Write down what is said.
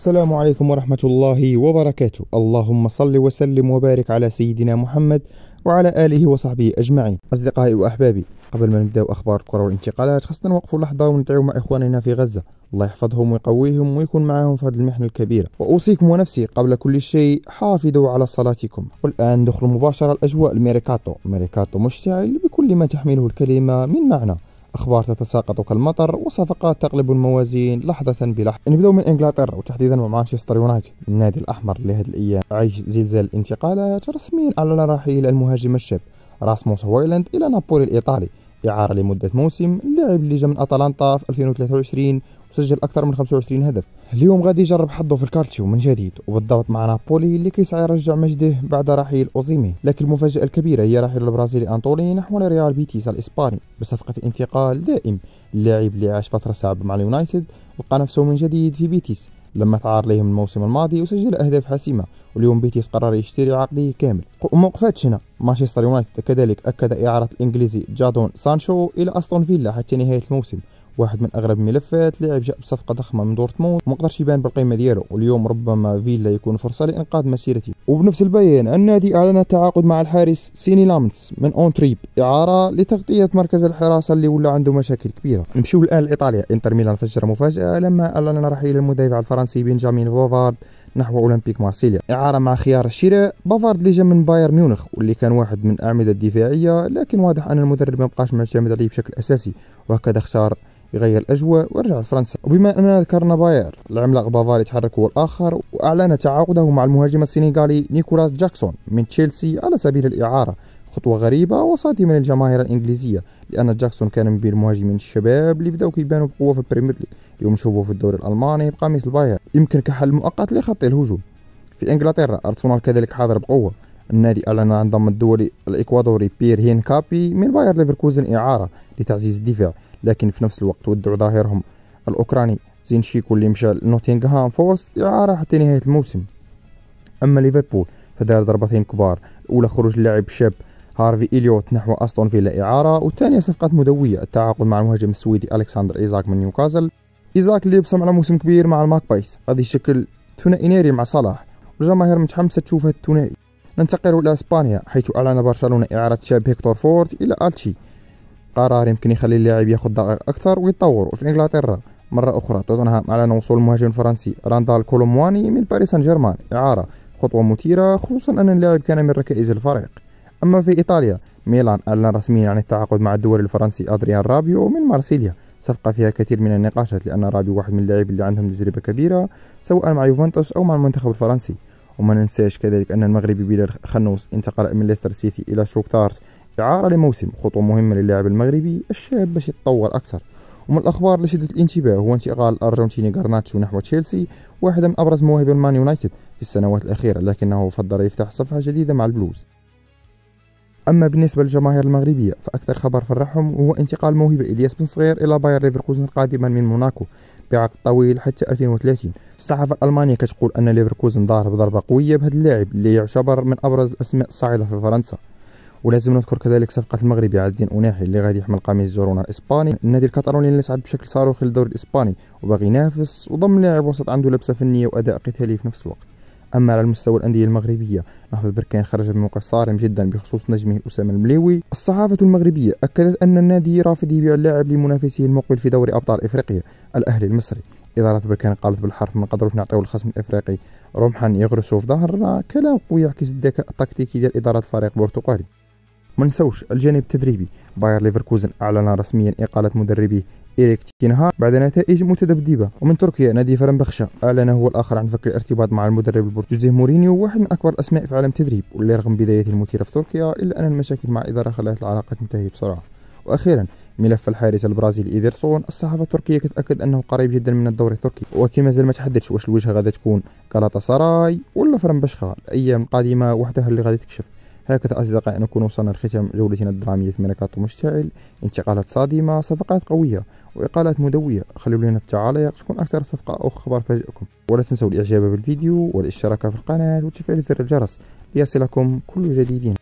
السلام عليكم ورحمة الله وبركاته. اللهم صل وسلم وبارك على سيدنا محمد وعلى آله وصحبه أجمعين. أصدقائي وأحبابي، قبل ما نبدأ أخبار الكرة والانتقالات خاصة نوقفوا لحظة وندعو مع إخواننا في غزة، الله يحفظهم ويقويهم ويكون معهم في هذه المحنة الكبيرة. وأوصيكم ونفسي قبل كل شيء حافظوا على صلاتكم. والآن ندخل مباشرة الأجواء الميركاتو، ميركاتو مشتعل بكل ما تحمله الكلمة من معنى. أخبار تتساقط كالمطر وصفقات تقلب الموازين لحظة بلحظة. نبدأ من إنجلترا وتحديدا مع مانشستر يونايتد، النادي الأحمر لهذه الأيام عيش زلزال الانتقالات. رسميا أعلن رحيل المهاجم الشاب راسموس هويلاند إلى نابولي الإيطالي إعارة لمدة موسم. اللاعب اللي جا من أتلانتا في 2023 وسجل أكثر من 25 هدف، اليوم غادي يجرب حظه في الكالتشيو من جديد وبالضبط مع نابولي اللي كيسعى يرجع مجده بعد رحيل أوزيمين. لكن المفاجأة الكبيرة هي رحيل البرازيلي أنطولي نحو ريال بيتيس الإسباني بصفقة انتقال دائم. اللاعب اللي عاش فترة صعبة مع اليونايتد لقى نفسه من جديد في بيتيس لما تعار لهم الموسم الماضي وسجل أهداف حاسمة، واليوم بيتيس قرر يشتري عقده كامل. وموقفاتش هنا، مانشستر يونايتد كذلك أكد إعارة الإنجليزي جادون سانشو إلى أستون فيلا حتى نهاية الموسم، واحد من اغرب الملفات. لاعب جاء بصفقه ضخمه من دورتموند وما قدرش يبان بالقيمه ديالو، واليوم ربما فيلا يكون فرصه لانقاذ مسيرته. وبنفس البيان النادي اعلن التعاقد مع الحارس سيني لامنتس من اونتريب اعاره لتغطيه مركز الحراسه اللي ولا عنده مشاكل كبيره. نمشيو الان لايطاليا، انتر ميلان فجر مفاجاه لما اعلن رحيل المدافع الفرنسي بنجامين بافارد نحو اولمبيك مارسيليا، اعاره مع خيار الشراء. بافارد اللي جا من باير ميونخ واللي كان واحد من الاعمده الدفاعيه، لكن واضح ان المدرب ما بقاش معتمد عليه بشكل اساسي، وهكذا اختار يغير الاجواء ورجع لفرنسا. وبما اننا ذكرنا باير، العملاق بافاري يتحرك هو الاخر واعلن تعاقده مع المهاجم السنغالي نيكولاس جاكسون من تشيلسي على سبيل الاعاره. خطوه غريبه وصادمه للجماهير الانجليزيه، لان جاكسون كان من بين المهاجمين الشباب اللي بداو كيبانوا بقوه في البريمير ليج. اليوم نشوفوه في الدوري الالماني بقميص الباير، يمكن كحل مؤقت لخط الهجوم. في انجلترا ارسنال كذلك حاضر بقوه، النادي اعلن عن ضم الدولي الاكوادوري بير هين كابي من باير ليفركوزن اعاره لتعزيز الدفاع، لكن في نفس الوقت ودعوا ظاهرهم الاوكراني زينشيكو اللي مشى لنوتنغهام فورست اعاره حتى نهايه الموسم. اما ليفربول فدار ضربتين كبار، الاولى خروج اللاعب الشاب هارفي إليوت نحو أستون فيلا إعارة، والثانية صفقة مدوية التعاقد مع المهاجم السويدي ألكسندر إيزاك من نيوكاسل. إيزاك اللي بصم على موسم كبير مع الماكبايس غادي يشكل ثنائي ناري مع صلاح، والجماهير متحمسة تشوف هذا الثنائي. ننتقل إلى إسبانيا حيث أعلن برشلونة إعارة شاب هيكتور فورت إلى ألتشي، قرار يمكن يخلي اللاعب ياخذ دقائق أكثر ويتطور. وفي إنجلترا مرة أخرى توتنهام أعلن وصول المهاجم الفرنسي راندال كولومواني من باريس سان جيرمان إعارة، خطوة مثيرة خصوصا أن اللاعب كان من ركائز الفريق. أما في إيطاليا ميلان أعلن رسميا عن التعاقد مع الدولي الفرنسي أدريان رابيو من مارسيليا، صفقة فيها كثير من النقاشات لأن رابيو واحد من اللاعبين اللي عندهم تجربة كبيرة سواء مع يوفنتوس أو مع المنتخب الفرنسي. وما ننساش كذلك أن المغربي بلال خنوس انتقل من ليستر سيتي إلى شوكتارز إعارة لموسم، خطوة مهمة للاعب المغربي الشاب باش يتطور أكثر. ومن الأخبار اللي شدت الانتباه هو انتقال الأرجنتيني غارناتشو نحو تشيلسي، واحدة من أبرز مواهب المان يونايتد في السنوات الأخيرة، لكنه فضل يفتح صفحة جديدة مع البلوز. أما بالنسبة للجماهير المغربية فأكثر خبر فرحهم هو انتقال موهبة إلياس بن صغير إلى باير ليفركوزن قادما من موناكو بعقد طويل حتى 2030. الصحافة الألمانية كتقول أن ليفركوزن ضارب ضربة قوية بهذا اللاعب اللي يعتبر من أبرز الأسماء الصاعدة في فرنسا. ولازم نذكر كذلك صفقة المغربي عز الدين أناحي اللي غادي يحمل قميص جيرونا الإسباني، النادي الكتالوني اللي صعد بشكل صاروخي للدوري الإسباني وباغي ينافس، وضم لاعب وسط عنده لبسة فنية وأداء قتالي في نفس الوقت. أما على المستوى الأندية المغربية نهضة بركان خرج بموقع صارم جدا بخصوص نجمه أسامة المليوي. الصحافة المغربية أكدت أن النادي رافض يبيع اللاعب لمنافسه المقبل في دوري أبطال إفريقيا الأهلي المصري. إدارة بركان قالت بالحرف ما نقدروش نعطيو الخصم الإفريقي رمحا يغرسوا في ظهرنا، كلام قوي يعكس الذكاء التكتيكي ديال إدارة الفريق البرتقالي. ما نسوش الجانب التدريبي، باير ليفركوزن أعلن رسميا إقالة مدربه إيريك تينها بعد نتائج متذبذبة. ومن تركيا نادي فرنبخشة أعلن هو الآخر عن فك الارتباط مع المدرب البرتغالي مورينيو، واحد من أكبر الأسماء في عالم التدريب، واللي رغم بدايته المثيرة في تركيا إلا أن المشاكل مع الإدارة خلت العلاقة تنتهي بسرعة. وأخيرا ملف الحارس البرازيلي إيدرسون، الصحافة التركية كتأكد أنه قريب جدا من الدوري التركي، ولكن مازال ما تحددش واش الوجهة غادي تكون غالاتا سراي ولا فرنبخشة. الأيام القادمة وحدها اللي غادي تكشف. هكذا أصدقائي نكون وصلنا لختام جولتنا الدرامية في ميركاتو مشتعل، انتقالات صادمة، صفقات قوية وإقالات مدوية. خلوا لنا في التعاليق شكون أكثر صفقة أو خبر فاجئكم، ولا تنسوا الإعجاب بالفيديو والاشتراك في القناة وتفعيل زر الجرس ليصلكم كل جديد.